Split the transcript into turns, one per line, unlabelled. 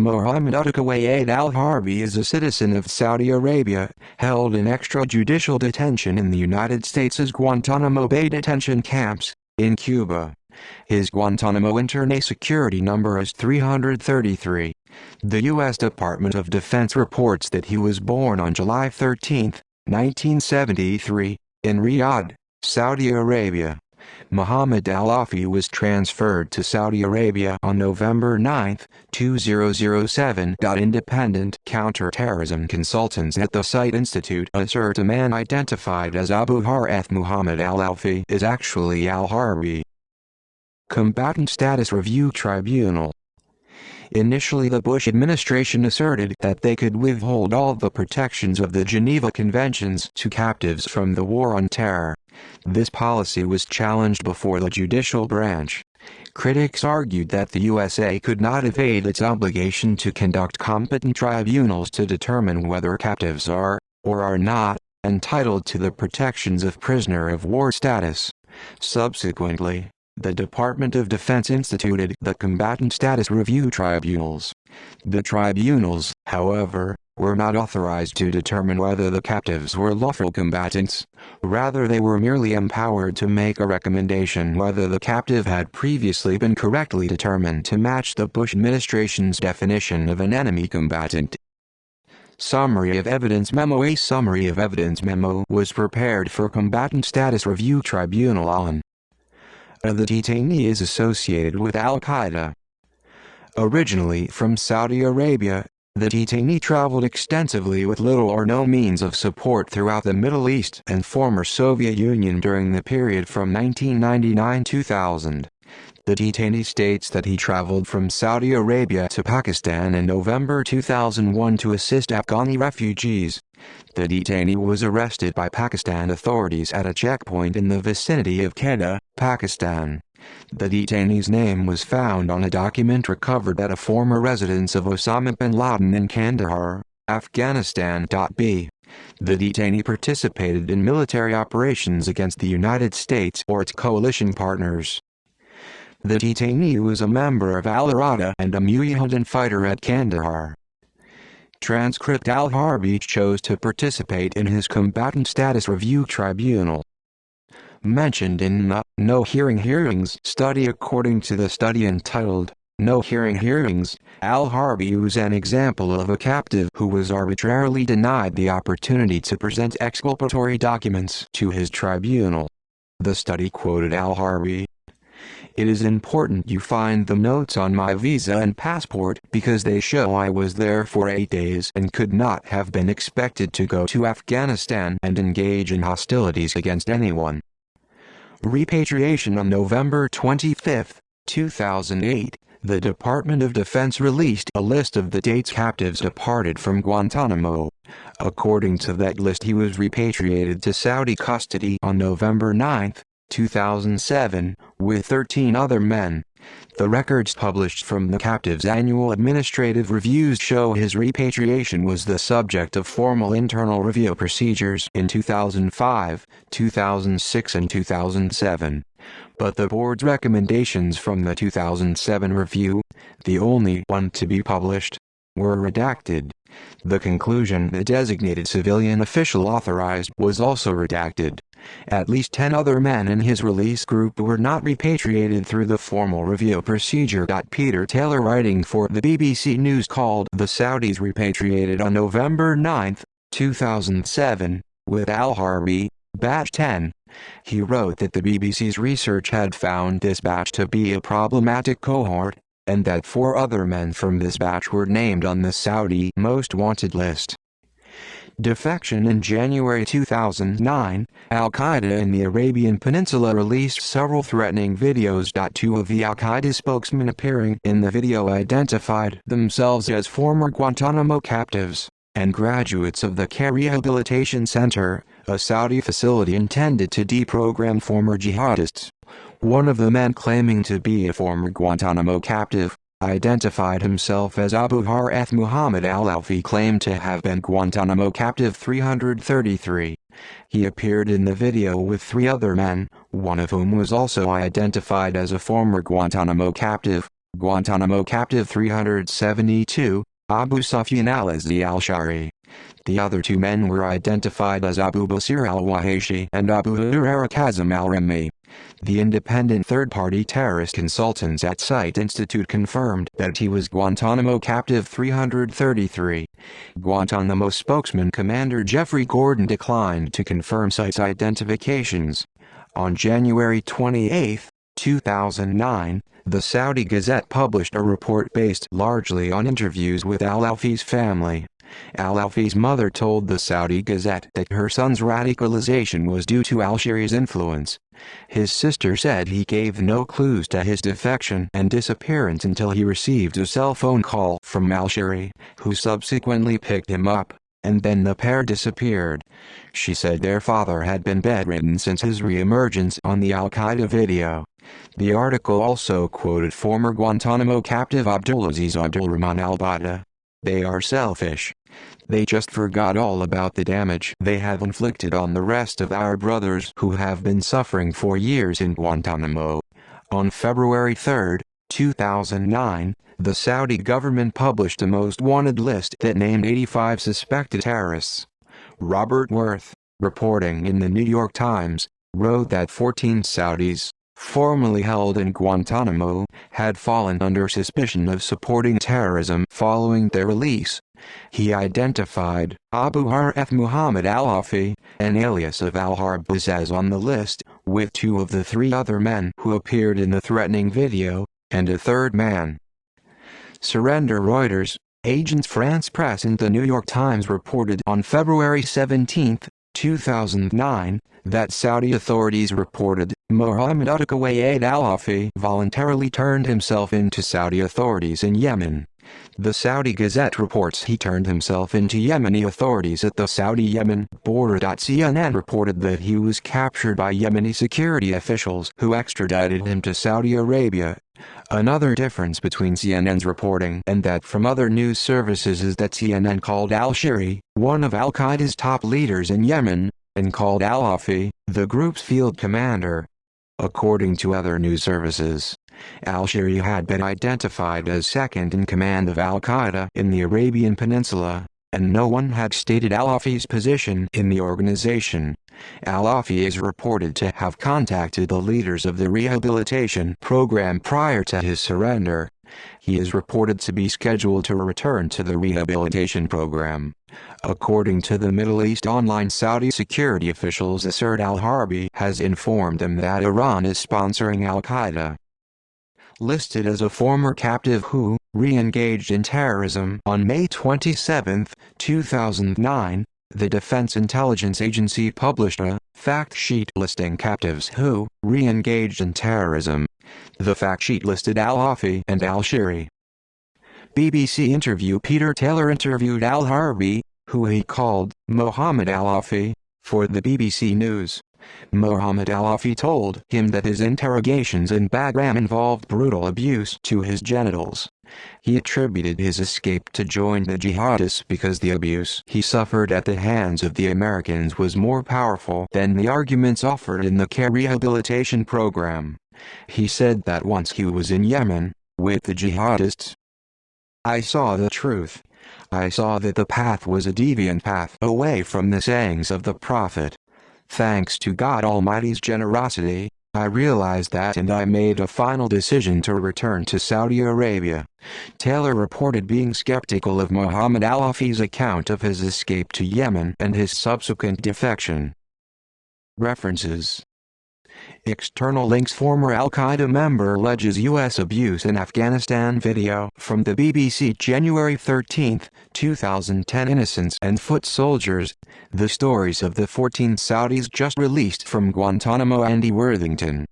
Mohamed Atiq al-Harbi is a citizen of Saudi Arabia, held in extrajudicial detention in the United States' Guantanamo Bay detention camps, in Cuba. His Guantanamo internal security number is 333. The U.S. Department of Defense reports that he was born on July 13, 1973, in Riyadh, Saudi Arabia. Mohamed al-Afi was transferred to Saudi Arabia on November 9, 2007. Independent counter-terrorism consultants at the Site Institute assert a man identified as Abu Harith Mohamed al-Afi is actually al-Harbi. Combatant Status Review Tribunal. Initially, the Bush administration asserted that they could withhold all the protections of the Geneva Conventions to captives from the War on Terror. This policy was challenged before the judicial branch. Critics argued that the USA could not evade its obligation to conduct competent tribunals to determine whether captives are, or are not, entitled to the protections of prisoner of war status. Subsequently, the Department of Defense instituted the Combatant Status Review Tribunals. The tribunals, however, were not authorized to determine whether the captives were lawful combatants. Rather, they were merely empowered to make a recommendation whether the captive had previously been correctly determined to match the Bush administration's definition of an enemy combatant. Summary of Evidence Memo. A summary of evidence memo was prepared for Combatant Status Review Tribunal on the detainee is associated with Al-Qaeda. Originally from Saudi Arabia, the detainee traveled extensively with little or no means of support throughout the Middle East and former Soviet Union during the period from 1999-2000. The detainee states that he traveled from Saudi Arabia to Pakistan in November 2001 to assist Afghani refugees. The detainee was arrested by Pakistan authorities at a checkpoint in the vicinity of Quetta, Pakistan. The detainee's name was found on a document recovered at a former residence of Osama bin Laden in Kandahar, Afghanistan. B. The detainee participated in military operations against the United States or its coalition partners. The detainee was a member of Al-Irada and a Mujahideen fighter at Kandahar. Transcript. Al-Harbi chose to participate in his Combatant Status Review Tribunal mentioned in the No Hearing Hearings study. According to the study entitled No Hearing Hearings, Al-Harbi was an example of a captive who was arbitrarily denied the opportunity to present exculpatory documents to his tribunal. The study quoted Al-Harbi. "It is important you find the notes on my visa and passport because they show I was there for 8 days and could not have been expected to go to Afghanistan and engage in hostilities against anyone." Repatriation. On November 25, 2008, the Department of Defense released a list of the dates captives departed from Guantanamo. According to that list, he was repatriated to Saudi custody on November 9, 2007, with 13 other men. The records published from the captive's annual administrative reviews show his repatriation was the subject of formal internal review procedures in 2005, 2006 and 2007. But the board's recommendations from the 2007 review, the only one to be published, were redacted. The conclusion the designated civilian official authorized was also redacted. At least 10 other men in his release group were not repatriated through the formal review procedure. Peter Taylor, writing for the BBC News, called the Saudis repatriated on November 9, 2007, with Al-Harbi, Batch 10. He wrote that the BBC's research had found this batch to be a problematic cohort, and that 4 other men from this batch were named on the Saudi Most Wanted list. Defection. In January 2009, Al-Qaeda in the Arabian Peninsula released several threatening videos. 2 of the Al-Qaeda spokesmen appearing in the video identified themselves as former Guantanamo captives and graduates of the Care Rehabilitation Center, a Saudi facility intended to deprogram former jihadists. One of the men, claiming to be a former Guantanamo captive, identified himself as Abu Harith Mohamed al-Afi, claimed to have been Guantanamo Captive 333. He appeared in the video with 3 other men, one of whom was also identified as a former Guantanamo captive. Guantanamo captive 372, Abu Sufyan al-Azdi al-Shari. The other two men were identified as Abu Basir al-Wahashi and Abu Huraira Kazim al-Rami. The independent third-party terrorist consultants at Site Institute confirmed that he was Guantanamo captive 333. Guantanamo spokesman Commander Jeffrey Gordon declined to confirm Site's identifications. On January 28, 2009, the Saudi Gazette published a report based largely on interviews with al-Alfi's family. Al-Alfi's mother told the Saudi Gazette that her son's radicalization was due to al-Shari's influence. His sister said he gave no clues to his defection and disappearance until he received a cell phone call from al-Shari, who subsequently picked him up, and then the pair disappeared. She said their father had been bedridden since his re-emergence on the al-Qaeda video. The article also quoted former Guantanamo captive Abdulaziz Abdulrahman al-Bada. "They are selfish. They just forgot all about the damage they have inflicted on the rest of our brothers who have been suffering for years in Guantanamo." On February 3, 2009, the Saudi government published a most wanted list that named 85 suspected terrorists. Robert Worth, reporting in the New York Times, wrote that 14 Saudis, formerly held in Guantanamo, had fallen under suspicion of supporting terrorism following their release. He identified Abu Harf Mohamed al-Alfi, an alias of al-Harbi, as on the list, with two of the three other men who appeared in the threatening video, and a third man. Surrender. Reuters, Agence France Presse and the New York Times reported on February 17, 2009, that Saudi authorities reported Mohamed Atiq al-Alfi voluntarily turned himself in to Saudi authorities in Yemen. The Saudi Gazette reports he turned himself into Yemeni authorities at the Saudi-Yemen border. CNN reported that he was captured by Yemeni security officials who extradited him to Saudi Arabia. Another difference between CNN's reporting and that from other news services is that CNN called al-Shari, one of al-Qaeda's top leaders in Yemen, and called al-Alfi, the group's field commander. According to other news services, al-Shari had been identified as second in command of al-Qaeda in the Arabian Peninsula, and no one had stated al-Alfi's position in the organization. Al-Alfi is reported to have contacted the leaders of the rehabilitation program prior to his surrender. He is reported to be scheduled to return to the rehabilitation program. According to the Middle East Online, Saudi security officials assert al-Harbi has informed them that Iran is sponsoring al-Qaeda. Listed as a former captive who re-engaged in terrorism on May 27, 2009, the Defense Intelligence Agency published a fact sheet listing captives who re-engaged in terrorism. The fact sheet listed al-Alfi and al-Shari. BBC interview. Peter Taylor interviewed al-Harbi, who he called Mohamed al-Alfi, for the BBC News. Mohamed al-Alfi told him that his interrogations in Bagram involved brutal abuse to his genitals. He attributed his escape to join the jihadists because the abuse he suffered at the hands of the Americans was more powerful than the arguments offered in the care rehabilitation program. He said that once he was in Yemen, with the jihadists, "I saw the truth. I saw that the path was a deviant path away from the sayings of the Prophet. Thanks to God Almighty's generosity, I realized that and I made a final decision to return to Saudi Arabia." Taylor reported being skeptical of Mohamed al-Alfi's account of his escape to Yemen and his subsequent defection. References. External links. Former al-Qaeda member alleges U.S. abuse in Afghanistan video from the BBC. January 13, 2010. Innocents and foot soldiers. The stories of the 14 Saudis just released from Guantanamo. Andy Worthington.